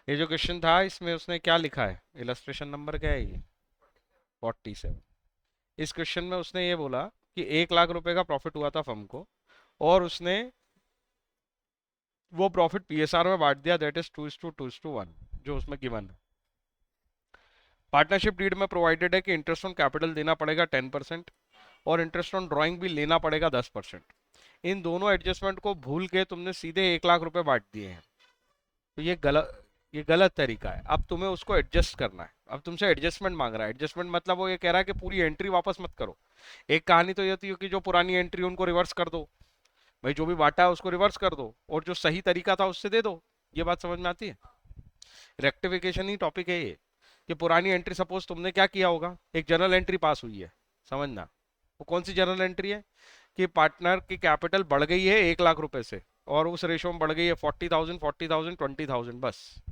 ये जो क्वेश्चन था इसमें उसने क्या लिखा है, इलस्ट्रेशन नंबर क्या है ये? 47। इस क्वेश्चन में उसने ये बोला कि 1 लाख रुपए का प्रॉफिट हुआ था फर्म को, और उसने वो प्रॉफिट पीएसआर में बांट दिया, दैट इज 2:2:1, जो उसमें गिवन है। पार्टनरशिप डीड में प्रोवाइडेड है कि इंटरेस्ट ऑन कैपिटल देना पड़ेगा 10%, और इंटरेस्ट ऑन ड्राइंग भी लेना पड़ेगा 10%। इन दोनों एडजस्टमेंट को भूल के तुमने सीधे 1 लाख रुपए बांट दिए हैं। तो ये गलत तरीका है। अब तुम्हें उसको एडजस्ट करना है। अब तुमसे एडजस्टमेंट मांग रहा है। एडजस्टमेंट मतलब वो ये कह रहा है कि पूरी एंट्री वापस मत करो। एक कहानी तो ये होती है कि जो पुरानी एंट्री उनको रिवर्स कर दो, भाई जो भी बांटा है उसको रिवर्स कर दो, और जो सही तरीका था उससे दे दो। ये बात समझ में आती है? रेक्टिफिकेशन ही टॉपिक है ये, कि पुरानी एंट्री, सपोज तुमने क्या किया होगा, एक जर्नल एंट्री पास हुई है, समझना। वो कौन सी जर्नल एंट्री है? कि पार्टनर की कैपिटल बढ़ गई है 1 लाख रुपए से, और उस रेशो में बढ़ गई है 40,000, 40,000, 20,000, बस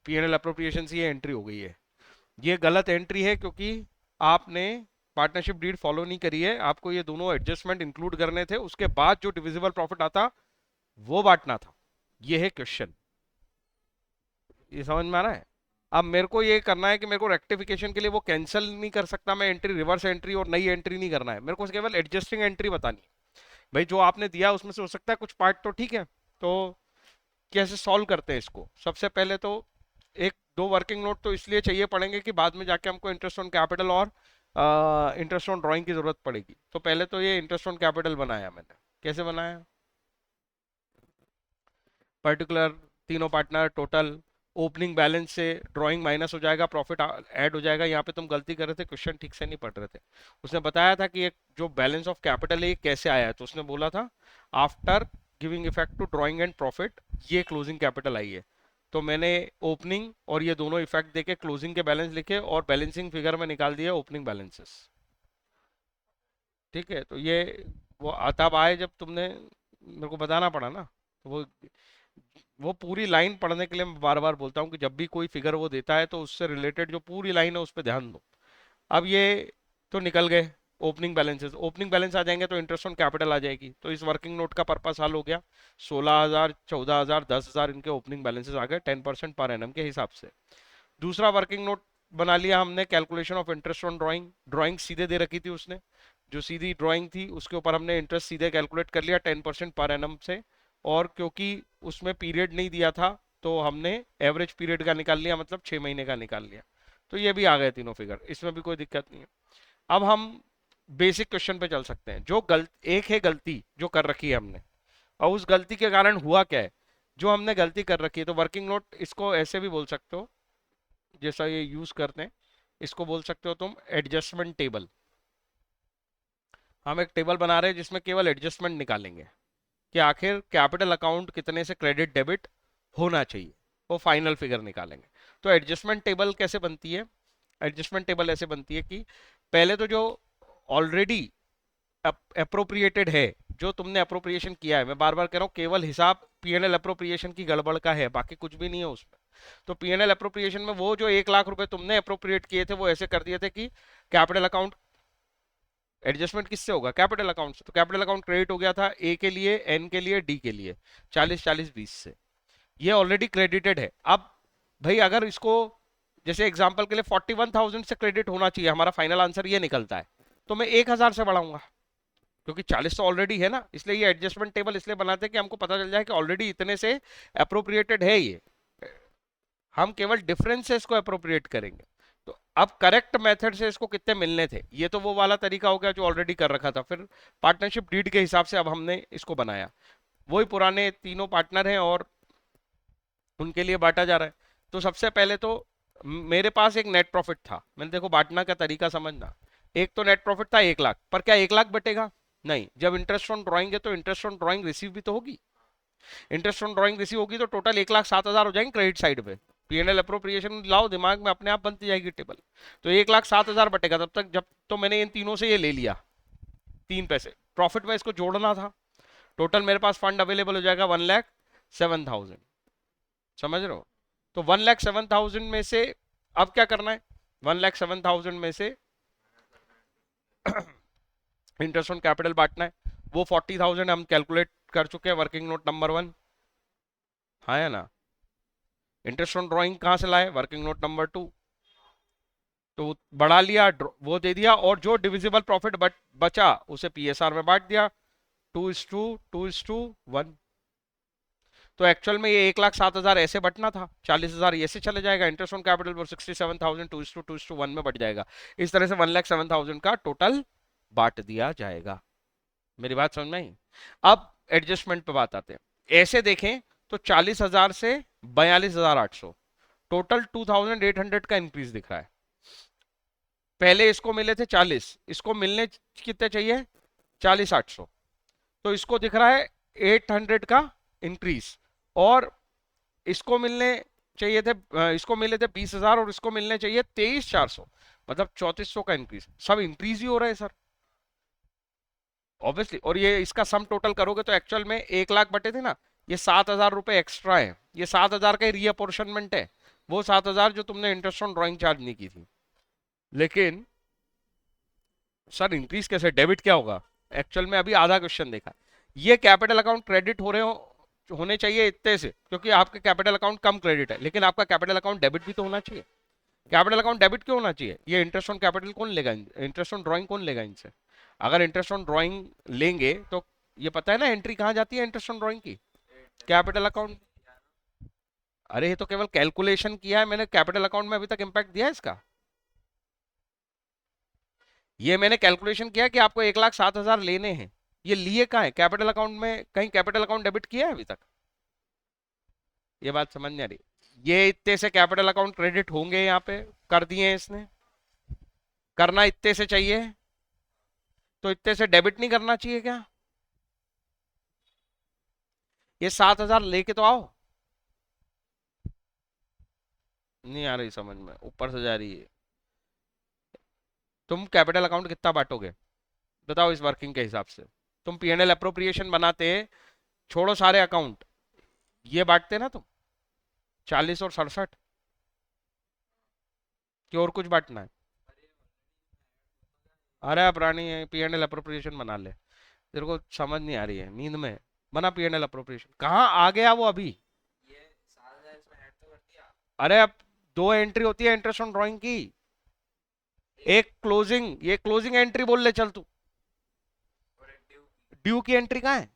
पीएनएल अप्रोप्रिएशन से ये एंट्री हो गई है। ये गलत एंट्री है, क्योंकि आपने पार्टनरशिप डीड फॉलो नहीं करी है। आपको ये दोनों एडजस्टमेंट इंक्लूड करने थे, उसके बाद जो डिविजिबल प्रॉफिट आता वो बांटना था। ये है क्वेश्चन। ये समझ में आ रहा है? अब मेरे को ये करना है कि मेरे को रेक्टिफिकेशन के लिए वो कैंसिल नहीं कर सकता मैं एंट्री, रिवर्स एंट्री और नई एंट्री नहीं करना है। मेरे को केवल एडजस्टिंग एंट्री बतानी है। भाई जो आपने दिया उसमें से हो सकता है कुछ पार्ट तो ठीक है, तो कैसे सॉल्व करते हैं इसको? सबसे पहले तो एक दो वर्किंग नोट तो इसलिए चाहिए पड़ेंगे कि बाद में जाके हमको इंटरेस्ट ऑन कैपिटल और इंटरेस्ट ऑन ड्राइंग की जरूरत पड़ेगी। तो पहले तो ये इंटरेस्ट ऑन कैपिटल बनाया मैंने। कैसे बनाया? पर्टिकुलर, तीनों पार्टनर, टोटल, ओपनिंग बैलेंस से ड्राइंग माइनस हो जाएगा, प्रॉफिट ऐड हो जाएगा। यहाँ पे तुम गलती कर रहे थे, क्वेश्चन ठीक से नहीं पढ़ रहे थे। उसने बताया था कि एक जो बैलेंस ऑफ कैपिटल है ये कैसे आया है, तो उसने बोला था after giving effect to drawing and profit ये क्लोजिंग कैपिटल आई है। तो मैंने ओपनिंग और ये दोनों इफेक्ट देके क्लोजिंग के बैलेंस लिखे और बैलेंसिंग फिगर में निकाल दिया ओपनिंग बैलेंसेस। ठीक है, तो ये वो तब आए जब तुमने मेरे को बताना पड़ा ना। तो वो पूरी लाइन पढ़ने के लिए मैं बार बार बोलता हूँ कि जब भी कोई फिगर वो देता है तो उससे रिलेटेड जो पूरी लाइन है उस पर ध्यान दो। अब ये तो निकल गए ओपनिंग बैलेंसेस। ओपनिंग बैलेंस आ जाएंगे तो इंटरेस्ट ऑन कैपिटल आ जाएगी। तो इस वर्किंग नोट का पर्पस हल हो गया। 16,000, 14,000, 10,000 इनके ओपनिंग बैलेंसेस आ गए 10% पर एनम के हिसाब से। दूसरा वर्किंग नोट बना लिया हमने, calculation of interest on drawing. Drawing सीधे दे रखी थी उसने, जो सीधी ड्राइंग थी उसके ऊपर हमने इंटरेस्ट सीधे कैलकुलेट कर लिया 10% पर एनम से। और क्योंकि उसमें पीरियड नहीं दिया था तो हमने एवरेज पीरियड का निकाल लिया, मतलब 6 महीने का निकाल लिया। तो ये भी आ गए तीनों फिगर, इसमें भी कोई दिक्कत नहीं है। अब हम बेसिक क्वेश्चन पे चल सकते हैं। जो एक है गलती जो कर रखी है हमने, और उस गलती के कारण हुआ क्या है। जो हमने गलती कर रखी है, तो वर्किंग नोट इसको ऐसे भी बोल सकते हो जैसा ये यूज करते हैं। इसको बोल सकते हो तुम एडजस्टमेंट टेबल। हम एक टेबल बना रहे हैं जिसमें केवल एडजस्टमेंट निकालेंगे कि आखिर कैपिटल अकाउंट कितने से क्रेडिट डेबिट होना चाहिए, वो फाइनल फिगर निकालेंगे। तो एडजस्टमेंट टेबल कैसे बनती है? एडजस्टमेंट टेबल ऐसे बनती है कि पहले तो जो ऑलरेडी अप्रोप्रिएटेड है, जो तुमने अप्रोप्रिएशन किया है, मैं बार बार कह रहा हूँ केवल हिसाब पीएनएल अप्रोप्रिएशन की गड़बड़ का है, बाकी कुछ भी नहीं है उसमें। तो पीएनएल अप्रोप्रिएशन में वो जो 1 लाख रुपए तुमने अप्रोप्रिएट किए थे वो ऐसे कर दिए थे कि कैपिटल अकाउंट, एडजस्टमेंट किससे होगा? कैपिटल अकाउंट से। तो कैपिटल अकाउंट क्रेडिट हो गया था ए के लिए, एन के लिए, डी के लिए, 40, 40, 20 से। ये ऑलरेडी क्रेडिटेड है। अब भाई अगर इसको, जैसे एग्जांपल के लिए 41,000 से क्रेडिट होना चाहिए, हमारा फाइनल आंसर ये निकलता है, तो मैं 1,000 से बढ़ाऊंगा, क्योंकि 40 तो ऑलरेडी है ना। इसलिए ये एडजस्टमेंट टेबल इसलिए बनाते हैं कि हमको पता चल जाए कि ऑलरेडी इतने से अप्रोप्रिएटेड है ये, हम केवल डिफरेंस से इसको अप्रोप्रिएट करेंगे। तो अब करेक्ट मेथड से इसको कितने मिलने थे, ये तो वो वाला तरीका हो गया जो ऑलरेडी कर रखा था। फिर पार्टनरशिप डीड के हिसाब से अब हमने इसको बनाया। वही पुराने तीनों पार्टनर हैं और उनके लिए बांटा जा रहा है। तो सबसे पहले तो मेरे पास एक नेट प्रॉफिट था। मैंने, देखो बांटना का तरीका समझना। एक तो नेट प्रॉफिट था 1 लाख, पर क्या 1 लाख बटेगा? नहीं। जब इंटरेस्ट ऑन ड्राइंग है तो इंटरेस्ट ऑन ड्राइंग रिसीव भी तो होगी। इंटरेस्ट ऑन ड्राइंग रिसीव होगी तो टोटल 1,07,000 हो जाएंगे क्रेडिट साइड पे। पीएनएल अप्रोप्रिएशन लाओ दिमाग में, अपने आप बनती जाएगी टेबल। तो 1,07,000 बटेगा तब तक, जब तो मैंने इन तीनों से ये ले लिया, 3 पैसे प्रॉफिट में इसको जोड़ना था। टोटल मेरे पास फंड अवेलेबल हो जाएगा 1,07,000। समझ रहे हो? तो 1,07,000 में से अब क्या करना है? 1,07,000 में से इंटरेस्ट ऑन कैपिटल बांटना है। वो 40,000 हम कैलकुलेट कर चुके हैं, वर्किंग नोट नंबर 1। हाँ या ना? इंटरेस्ट ऑन ड्राइंग कहां से लाए, वर्किंग नोट नंबर 2, तो बढ़ा लिया, वो दे दिया, और जो डिविजिबल प्रॉफिट बचा उसे पीएसआर में बांट दिया, 2:1। तो एक्चुअल में ये 1,07,000 ऐसे बटना था, 40,000 ऐसे चले जाएगा, इंटरेस्ट ऑन कैपिटल फॉर 67,000 2:1 में बट जाएगा। इस तरह से 1,07,000 का टोटल बांट दिया जाएगा। मेरी बात समझ में आई? अब एडजस्टमेंट पे बात आते हैं। ऐसे देखें तो 40,000 से 42,800, टोटल 2,800 का इंक्रीज दिख रहा है। पहले इसको मिले थे 40, इसको मिलने कितने चाहिए, 40,800, तो इसको दिख रहा है 800 का इंक्रीज, और इसको मिलने चाहिए थे, इसको मिले थे 20,000 और इसको मिलने चाहिए 23,400, मतलब 3,400 का इंक्रीज। सब इंक्रीज ही हो रहा है सर, ऑब्वियसली। और ये इसका सम टोटल करोगे तो एक्चुअल में 1,00,000 बटे थे ना, ये 7,000 रुपए एक्स्ट्रा है, ये 7,000 का रीअपोर्शनमेंट है, वो 7,000 जो तुमने इंटरेस्ट ऑन ड्राइंग चार्ज नहीं की थी। लेकिन सर इंक्रीज कैसे, डेबिट क्या होगा? एक्चुअल में अभी आधा क्वेश्चन देखा, ये कैपिटल अकाउंट क्रेडिट हो रहे होने चाहिए इतने से, क्योंकि आपका कैपिटल अकाउंट कम क्रेडिट है, लेकिन आपका कैपिटल अकाउंट डेबिट भी तो होना चाहिए। कैपिटल अकाउंट डेबिट क्यों होना चाहिए? ये इंटरेस्ट ऑन कैपिटल कौन लेगा, इंटरेस्ट ऑन ड्राइंग कौन लेगा इनसे? अगर इंटरेस्ट ऑन ड्राइंग लेंगे तो ये पता है ना एंट्री कहां जाती है इंटरेस्ट ऑन ड्राइंग की, कैपिटल अकाउंट। अरे ये तो केवल कैलकुलेशन किया है मैंने, कैपिटल अकाउंट में अभी तक इंपैक्ट दिया है इसका? ये मैंने कैलकुलेशन किया कि आपको 1,07,000 लेने हैं, ये लिए कहाँ है कैपिटल अकाउंट में? कहीं कैपिटल अकाउंट डेबिट किया है अभी तक? ये बात समझ नहीं आ रही। ये इतने से कैपिटल अकाउंट क्रेडिट होंगे, यहाँ पे कर दिए हैं इसने, करना इतने से चाहिए, तो इतने से डेबिट नहीं करना चाहिए क्या? ये 7,000 लेके तो आओ। नहीं आ रही समझ में, ऊपर से जा रही है। तुम कैपिटल अकाउंट कितना बांटोगे बताओ इस वर्किंग के हिसाब से? तुम पीएनएल अप्रोप्रिएशन बनाते, छोड़ो सारे अकाउंट, ये बांटते ना तुम 40 और 67, कि और कुछ बांटना है? अरे प्राणी पीएनएल अप्रोप्रिएशन बना ले, तेरे को समझ नहीं आ रही है, नींद में बना पीएनएल अप्रोप्रिएशन। कहाँ आ गया वो अभी? अरे अब दो एंट्री होती है इंटरेस्ट ऑन ड्राइंग की, एक क्लोजिंग, ये क्लोजिंग एंट्री बोल ले चल तू, ड्यू की एंट्री कहाँ है?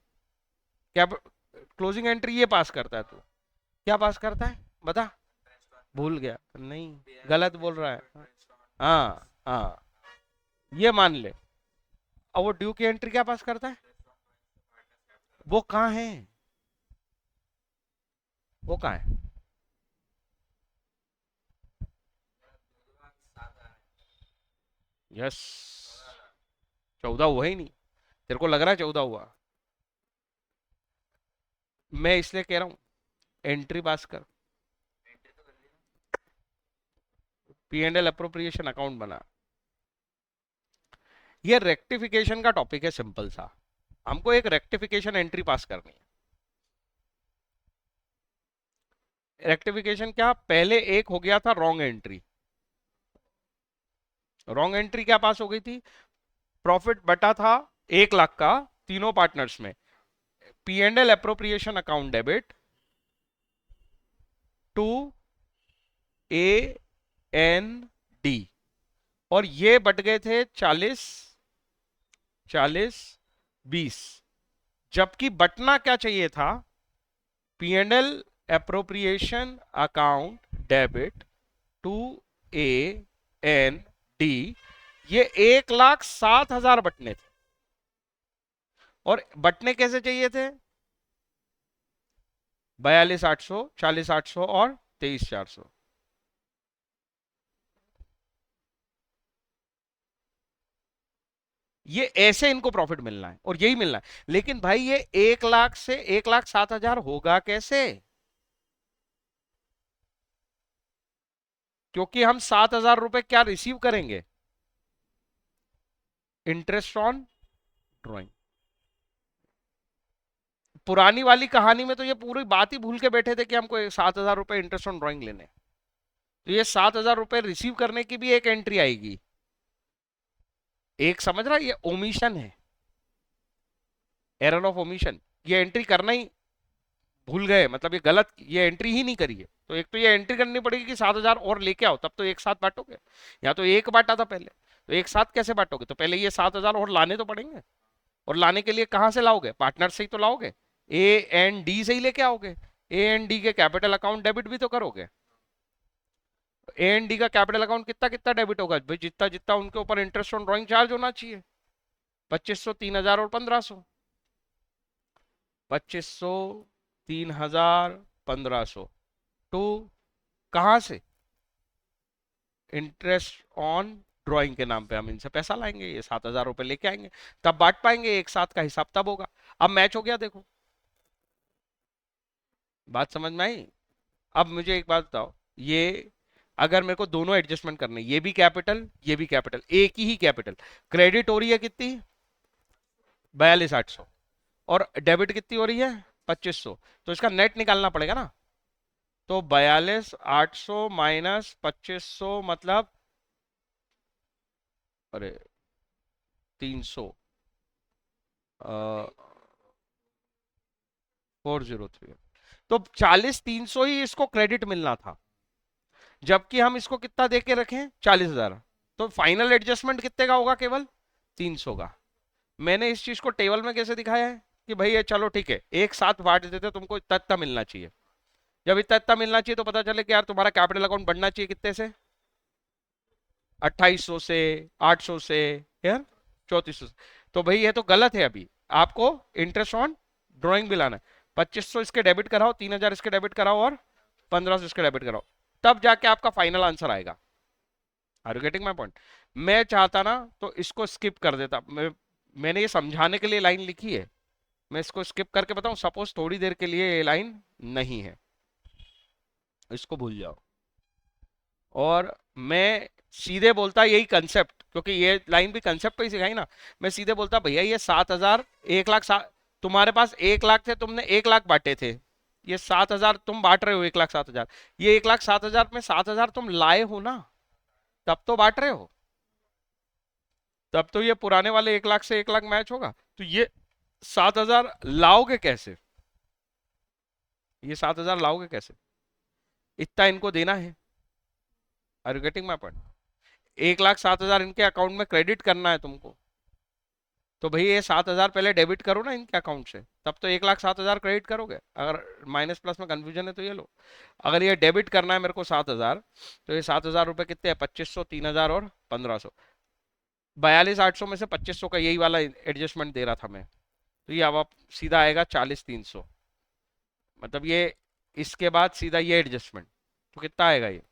क्या क्लोजिंग एंट्री ये पास करता है तू? क्या पास करता है बता? भूल गया? नहीं, गलत बोल रहा है। हाँ हाँ, ये मान ले। अब वो ड्यू की एंट्री क्या पास करता है? वो कहाँ है, वो कहाँ है? यस, 14 हुआ ही नहीं, तेरे को लग रहा है 14 हुआ? मैं इसलिए कह रहा हूँ एंट्री पास कर, पीएनएल अप्रोप्रिएशन अकाउंट बना। ये रेक्टिफिकेशन का टॉपिक है, सिंपल सा, हमको एक रेक्टिफिकेशन एंट्री पास करनी है। रेक्टिफिकेशन क्या, पहले एक हो गया था रॉन्ग एंट्री, रॉन्ग एंट्री क्या पास हो गई थी? प्रॉफिट बटा था 1,00,000 का तीनों पार्टनर्स में, PNL appropriation account debit to A N D, और ये बट गए थे 40 40 20, जबकि बटना क्या चाहिए था, PNL appropriation account debit to A N D, ये 1,07,000 बटने थे, और बटने कैसे चाहिए थे? 42,800, 40,800 और 23,400। ये ऐसे इनको प्रॉफिट मिलना है और यही मिलना है, लेकिन भाई ये 1,00,000 से 1,07,000 होगा कैसे? क्योंकि हम 7,000 रुपए क्या रिसीव करेंगे, इंटरेस्ट ऑन ड्रॉइंग। पुरानी वाली कहानी में तो ये पूरी बात ही भूल के बैठे थे कि हमको 7,000 रुपए इंटरेस्ट ऑन ड्रॉइंग लेने, तो ये 7,000 रुपए रिसीव करने की भी एक एंट्री आएगी, एक समझ रहा है, ये ओमिशन है, एरर ऑफ ओमिशन, ये एंट्री करना ही भूल गए, मतलब ये गलत, ये एंट्री ही नहीं करी है, तो एक तो ये एंट्री करनी पड़ेगी कि 7,000 और लेके आओ, तब तो एक साथ बांटोगे। या तो एक बांटा था पहले, तो एक साथ कैसे बांटोगे? तो पहले ये 7,000 और लाने तो पड़ेंगे। और लाने के लिए कहां से लाओगे? पार्टनर से ही तो लाओगे, ए एंड डी से ही लेके आओगे। ए एंड डी के कैपिटल अकाउंट डेबिट भी तो करोगे। ए एंड डी का कैपिटल अकाउंट कितना कितना डेबिट होगा भाई? जितना जितना उनके ऊपर इंटरेस्ट ऑन ड्रॉइंग चार्ज होना चाहिए। 2500, 3,000 और 1,500। 2500, 3,000, 1,500 टू कहां से? इंटरेस्ट ऑन ड्राइंग के नाम पे हम इनसे पैसा लाएंगे, ये 7,000 रुपए लेके आएंगे, तब बांट पाएंगे, एक साथ का हिसाब तब होगा। अब मैच हो गया देखो, बात समझ में आई? अब मुझे एक बात बताओ, ये अगर मेरे को दोनों एडजस्टमेंट करने, ये भी कैपिटल ये भी कैपिटल, एक ही कैपिटल, क्रेडिट हो रही है कितनी? 42,800, और डेबिट कितनी हो रही है? 2,500। तो इसका नेट निकालना पड़ेगा ना। तो 42,800 माइनस 2,500 मतलब, अरे 300, 403। तो 40,300 ही इसको क्रेडिट मिलना था, जबकि हम इसको कितना दे के रखें? 40,000। तो फाइनल एडजस्टमेंट कितने का होगा? केवल 300 का। मैंने इस चीज को टेबल में कैसे दिखाया है कि भाई ये चलो ठीक है, एक साथ बांट देते, तुमको इतना इतना मिलना चाहिए। जब इतना इतना मिलना चाहिए तो पता चले कि यार तुम्हारा कैपिटल अकाउंट बढ़ना चाहिए कितने से? 2,800 से, 800 से, यार 3,400 से। तो भाई ये तो गलत है। अभी आपको इंटरेस्ट ऑन ड्राइंग भी लाना है। 2,500 इसके डेबिट कराओ, 3,000 इसके डेबिट कराओ, और 1,500 इसके डेबिट कराओ, तब जाके आपका फाइनल आंसर आएगा। Are you getting my point? मैं चाहता ना तो इसको स्किप कर देता। मैंने ये समझाने के लिए लाइन लिखी है, मैं इसको स्किप करके बताऊं, सपोज थोड़ी देर के लिए ये लाइन नहीं है, इसको भूल जाओ, और मैं सीधे बोलता यही कंसेप्ट, क्योंकि ये लाइन भी कंसेप्ट पे ही सिखाई ना। मैं सीधे बोलता भैया ये 7,000, 1,00,000, तुम्हारे पास 1,00,000 थे, तुमने 1,00,000 बांटे थे, ये 7,000 तुम बांट रहे हो, 1,07,000, ये 1,07,000 में 7,000 तुम लाए हो ना, तब तो बांट रहे हो। तब तो ये पुराने वाले 1,00,000 से 1,00,000 मैच होगा। तो ये 7,000 लाओगे कैसे? ये 7,000 लाओगे कैसे? इतना इनको देना है। Are you getting my point? 1,07,000 इनके अकाउंट में क्रेडिट करना है तुमको। तो भाई ये 7,000 पहले डेबिट करो ना इनके अकाउंट से, तब तो 1,07,000 क्रेडिट करोगे। अगर माइनस प्लस में कंफ्यूजन है तो ये लो। अगर ये डेबिट करना है मेरे को 7,000, तो ये 7,000 रुपए कितने हैं? 2,500, 3,000 और 1,500। 42,800 में से 2,500 का यही वाला एडजस्टमेंट दे रहा था मैं। तो ये अब आप सीधा आएगा 40,300, मतलब ये इसके बाद सीधा ये एडजस्टमेंट, तो कितना आएगा ये?